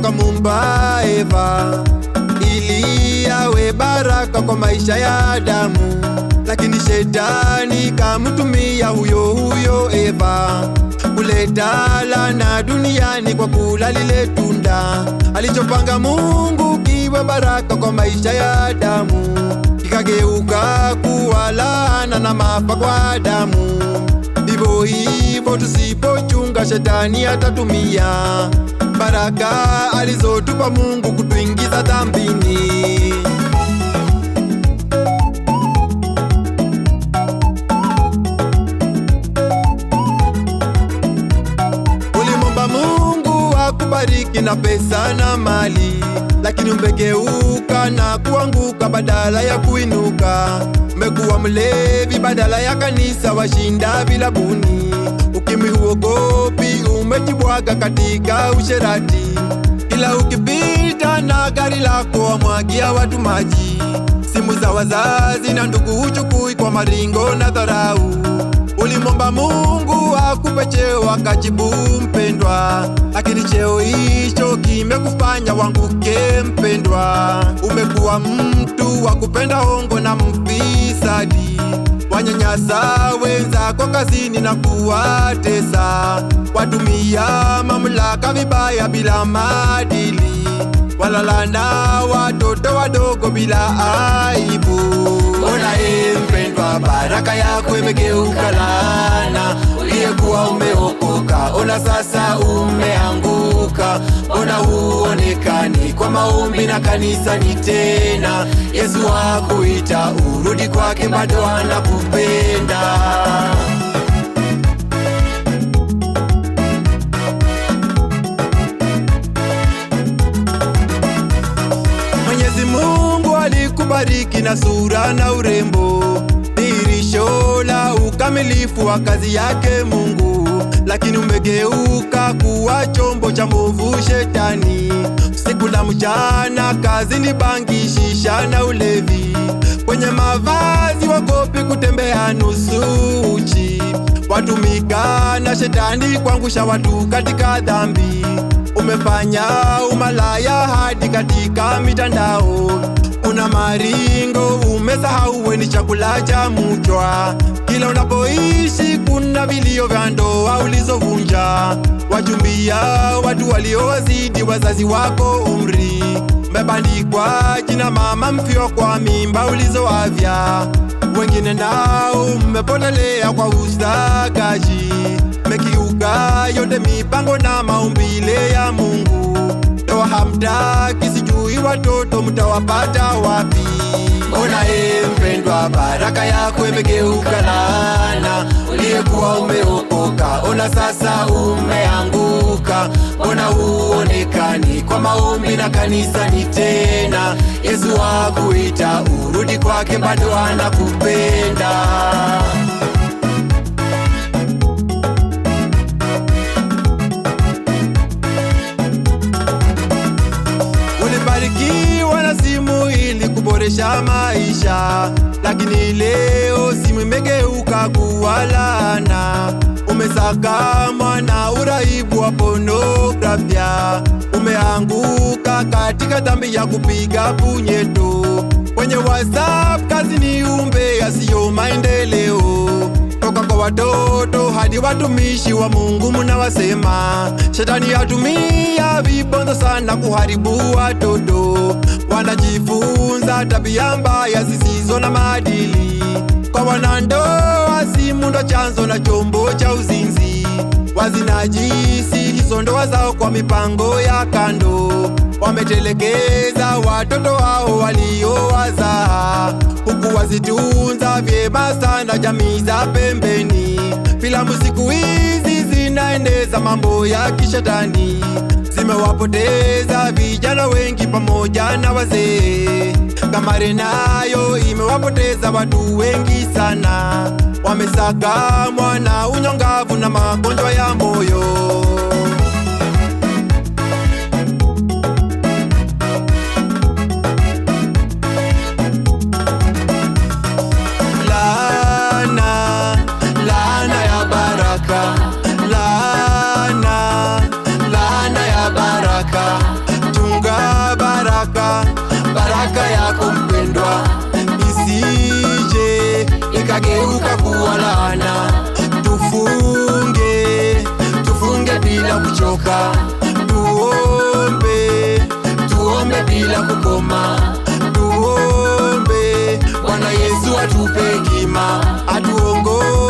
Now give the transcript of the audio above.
akamumba Eva ili awe baraka kwa maisha ya Adamu, lakini shetani kamtumia huyo Eva kuleta laana duniani kwa kula lile tunda alichopanga Mungu kiwe baraka kwa maisha ya Adamu, kikageuka kuwa laana na maafa kwa Adamu. Ndivyo hivyo tusipochunga, shetani atatumia baraka alizotupa Mungu kutuingiza dhambini. Ulimwomba Mungu akubariki na pesa na mali, lakini umegeuka na kuanguka badala ya kuinuka. Umekuwa mlevi badala ya kanisa, washinda vilabuni. Ukimwi huogopi, umejibwaga katika usherati. Kila ukipita na gari lako wamwagia watu maji. Simu za wazazi na ndugu huchukui kwa maringo na dharau. Ulimwomba Mungu akupe cheo, akajibu mpendwa, lakini cheo hicho kimekufanya wanguke mpendwa. Umekuwa mtu wa kupenda hongo na mfisadi, wanyanyasa wenzako kazini na kuwatesa, watumia mamlaka vibaya bila maadili, walala na watoto wadogo bila aibu. Ona mpendwa, baraka yako imegeuka laana. Uliyekuwa umeokoka, ona sasa umeanguka. Ona huonekani kwa maombi na kanisani tena. Yesu akuita urudi kwake, bado anakupenda. Mwenyezi Mungu alikubariki na sura na urembo, dhihirisho la ukamilifu wa kazi yake Mungu, lakini umegeuka kuwa chombo cha mwovu shetani. Usiku na mchana kazini bangi, shisha na ulevi. Kwenye mavazi wagopi kutembea nusu uchi, watumika na shetani kuangusha watu katika dhambi. Umefanya umalaya hadi katika mitandao. Una maringo, umesahau we ni chakula cha mchwa. Kila unapoishi kuna vilio vya ndoa ulizovunja. Wachumbia watu waliowazidi wazazi wako umri. Umebandikwa jina mama mfio kwa mimba ulizoavya. Wengine nao umepotelea kwa usagaji. Mekiuka yote mipango na maumbile ya Mungu. Ndoa hamtaki, sijui watoto mtawapata wapi. Ona mpendwa, baraka yako imegeuka laana. Uliyekuwa umeokoka, ona sasa umeanguka. Ona huonekani kwa maombi na kanisani tena. Yesu akuita urudi kwake, bado anakupenda. Ulibarikiwa na simu ili kuboresha maisha, lakini leo simu imegeuka kuwa laana. Umesakamwa na uraibu wa pornografia. Umeanguka katika dhambi ya kupiga punyeto. Kwenye WhatsApp kazini umbea sio maendeleo. Toka kwa watoto hadi watumishi wa Mungu mnawasema. Shetani atumia vibonzo sana kuharibu watoto. Wanajifunza tabia mbaya zisizo na maadili. Kwa wanandoa simu ndo chanzo na chombo cha uzinzi. Wazinajisi hizo ndoa zao kwa mipango ya kando. Wametelekeza watoto wao waliowazaa, huku wazitunza vyema sana jamii za pembeni. Filamu siku hizi zinaeneza mambo ya kishetani, zimewapoteza vijana wengi pamoja na wazee. Kamari nayo imewapoteza watu wengi sana. Wamesakamwa na unyongavu na magonjwa ya moyo. bila kuchoka. Tuombe, tuombe bila kukoma. Tuombe Bwana Yesu atupe hekima, atuongoze